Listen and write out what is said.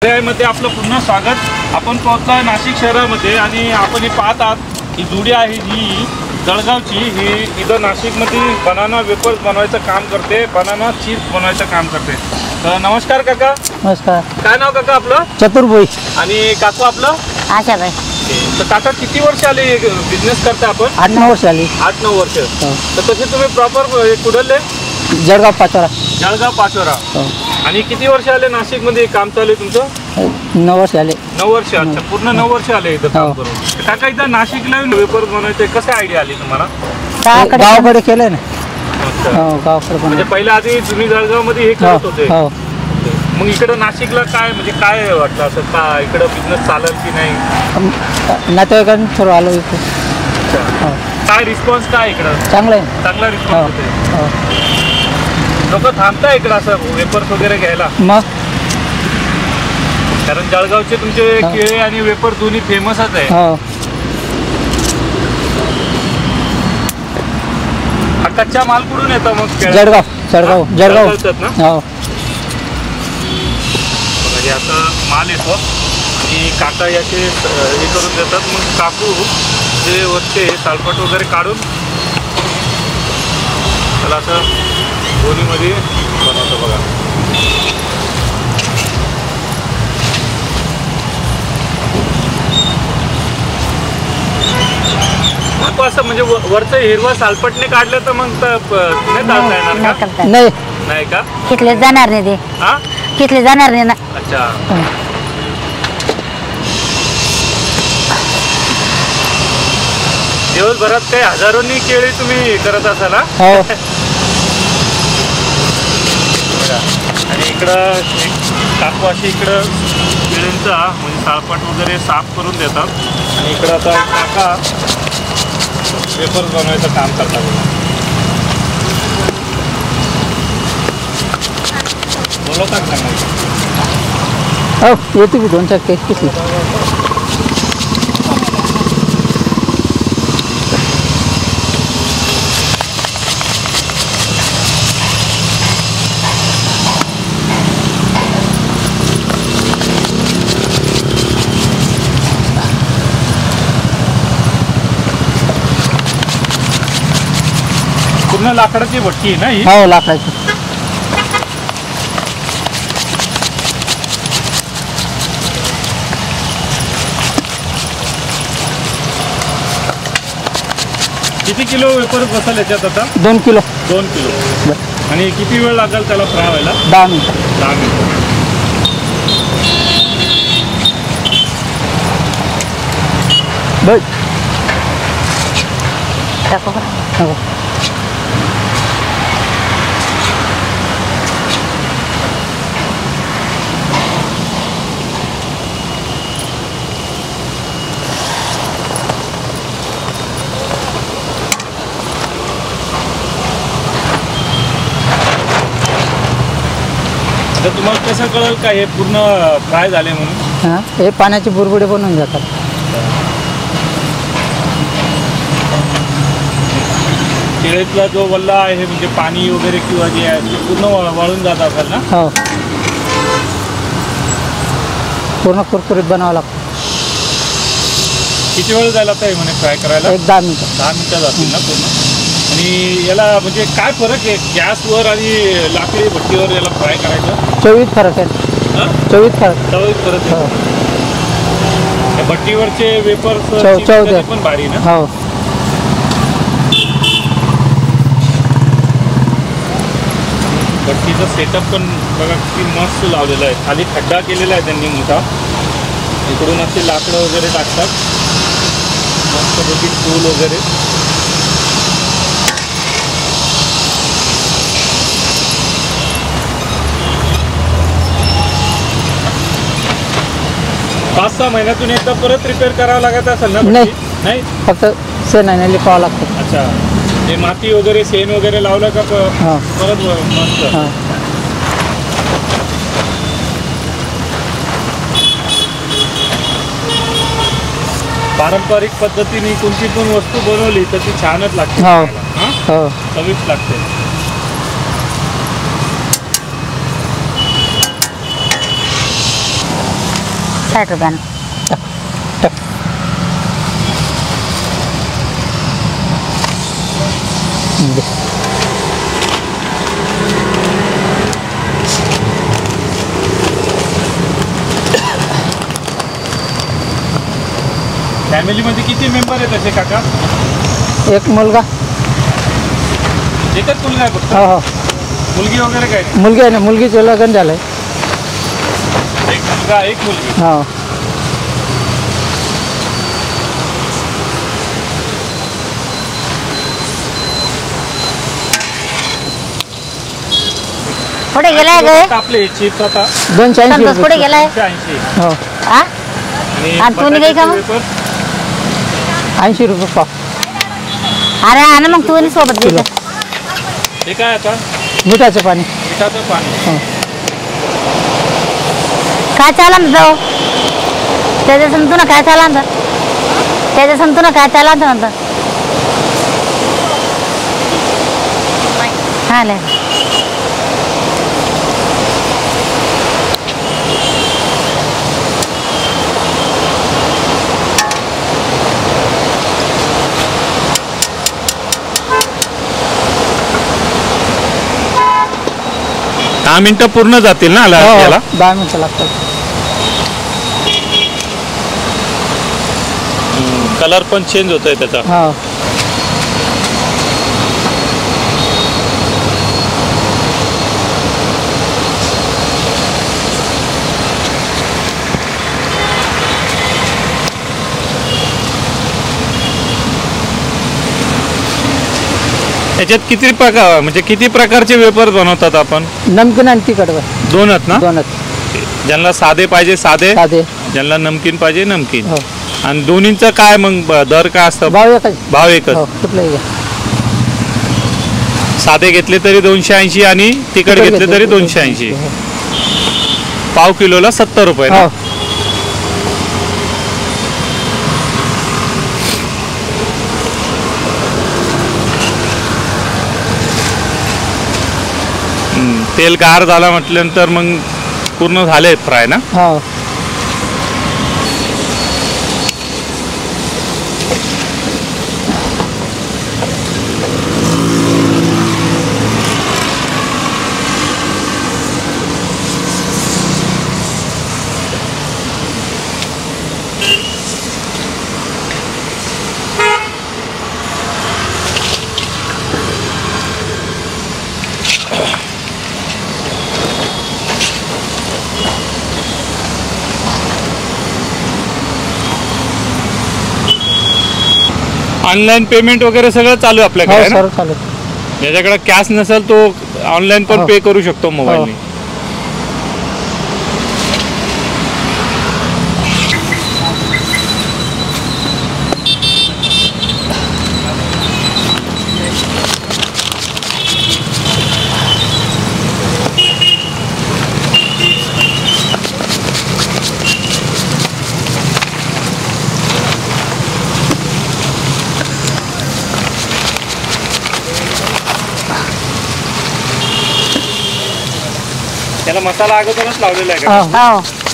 मध्ये आपलं पुन्हा स्वागत। आपण पोहोचलो नाशिक शहरामध्ये आणि आपण ही पाहत आहात ही जुडी आहे ही जळगावची। ही इथं नाशिकमध्ये बनाना वेफर्स बनवायचं काम करते, बनाना चिप्स बनवायचं काम करते। तर नमस्कार काका। नमस्कार। काय नाव काका आपलं? चतुर्भुज। आणि काकू आपलं? आशाबाई। तर काका किती वर्ष आले बिझनेस करता आपण? 8-9 वर्ष आली। 8-9 वर्ष। तर तसे तुम्ही प्रॉपर कुठले? जळगाव पाचोरा। जळगाव पाचोरा। आणि किती वर्ष आले नाशिक मध्ये काम चालू आहे तुमचं? 9 वर्ष आले। 9 वर्ष। अच्छा, पूर्ण 9 वर्ष आले इथं काम करून। काका इथं नाशिकला वेफर बनवायचे कसं आयडिया आली तुम्हाला? गावाकडे केलंय ना। अच्छा, गावाकडे म्हणजे पहिल्या आधी तुम्ही जळगाव मध्ये हे करत होते, मग इकडं नाशिकला काय म्हणजे काय वाटलं असं का इकडं बिझनेस चालेल की नाही? नातेवाईकांनी थोडं आलो इथे। काय रिस्पॉन्स काय इकडं? चांगला आहे, चांगला रिस्पॉन्स होते। लोक थांबताय इकडं असं वेफर्स वगैरे घ्यायला? मग कारण जळगावचे तुमचे केळे आणि वेफर दोन्ही फेमसच आहे। हा कच्चा माल कुठून येतो मग? जळगाव। जळगाव जळगावचाच ना? याचा माल येतो आणि काका याचे हे करून देतात, मग काकू जे वरचे सालपट वगैरे काढून त्याला असं दोन्हीमध्ये बनवतो बघा। असं म्हणजे वरचं हिरवा सालपटने काढलं तर मग नाही चालता येणार का? नाही का? कितले जाणार नाही ते। हा, कितले जाणार नाही ना। अच्छा, दिवसभरात काही हजारोंनी केळी तुम्ही करत असाल ना? आणि इकडं काकू अशी इकडं केळींचा म्हणजे साळपट वगैरे साफ करून देतात आणि इकडं आता काका वेफर्स बनवायचं काम करतात। बोलो का सांगायचं? हो, येते की 2-4 केस किती। पूर्ण लाकडाची भट्टी आहे ना ही? हो, लाकडाची। किती किलो वेफर बसेल याच्यात आता? 2 किलो। 2 किलो। आणि किती वेळ लागेल त्याला फ्राय व्हायला? 10 मिनिट। 10 मिनिट। बस टाको का? हो। तर तुम्हाला कसं कळेल का हे पूर्ण फ्राय झाले म्हणून? हां, हे पाण्याचे बुडबुडे बनून जातात। केळीतला जो वल्ला आहे म्हणजे पाणी वगैरे किंवा जे आहे ते पूर्ण वाळून जात असेल ना? हो, पूर्ण कुरकुरीत बनावं लागतं। किती वेळ जायला आहे म्हणे फ्राय करायला? 10 मिनिटं। 10 मिनिटं जातील ना पूर्ण? आणि याला म्हणजे काय फरक आहे गॅसवर आणि लाकडी भट्टीवर याला फ्राय करायचं? चवीत फरक आहे। चवीत फरक आहे। या भट्टीवरचे वेफर्स पण भारी ना? हो। भट्टीचं सेटअप पण बघा किती मस्त लावलेलं आहे। खाली खड्डा केलेला आहे त्यांनी मोठा, इकडून असे लाकडं वगैरे टाकतात, मस्तपैकी फूल वगैरे। 5-6 महिन्यातून एकदा परत रिपेअर करावं लागत असेल ना? नाही, फक्त शेण आणि लिपावं लागतं। अच्छा, हे माती वगैरे शेण वगैरे लावलं का परत मस्त। पारंपरिक पद्धतीने कोणती पण वस्तू बनवली तर ती छानच लागते। हो, चवीच लागते। 60 रुपयानं. फॅमिलीमध्ये किती मेंबर आहेत असे काका? एक मुलगा. एकच मुलगा आहे फक्त? हो हो. मुलगी वगैरे काय नाही? मुलगी आहे ना, मुलगीचं लग्न झालंय. एक मुलगा एक मुलगी. हो. पुढे गेलाय ग आपले चिप्स आता 280 संतोष पुढे रुपये. गेलाय. 280. हो. हा आणि आणि तू निघाय का मग? वेफर 80 रुपये पाव. अरे आणि मग तू सोबत किलो. गेला हे काय आता? मिठाचं पाणी. मिठाचं पाणी. हो. काय चाला ना जाऊ त्याच्या संतून काय चाला ना त्याच्या संतून काय चाला म्हणतं हा लय दहा मिनिटं पूर्ण जातील ना हो, याला? 10 मिनिटं लागतात. कलर पण चेंज होतोय त्याचा. हो. त्याच्यात किती प्रकार म्हणजे किती प्रकारचे वेफर बनवतात आपण? नमकीन आणि तिखट बस. दोनच ना? दोनच. ज्यांना साधे पाहिजे साधे, साधे. ज्यांना नमकीन पाहिजे नमकीन. हो. आणि दोन्हींचं काय मग दर काय असतं? भाव एकच. भाव एकच. हो, कुठलंही घ्या. साधे घेतले तरी 280 आणि तिखट घेतले तरी 280. हो. पाव किलोला 70 रुपये ना? हो. तेल गार झाला म्हटल्यानंतर मग पूर्ण झाले फ्राय ना? हो. ऑनलाईन पेमेंट वगैरे सगळं चालू आहे आपल्याकडे हो है ना? सर चालेल. ज्याच्याकडे कॅश नसेल तो ऑनलाईन पण हो. पे करू शकतो मोबाईलने. त्याला मसाला अगोदरच लावलेला आहे का? हो. हो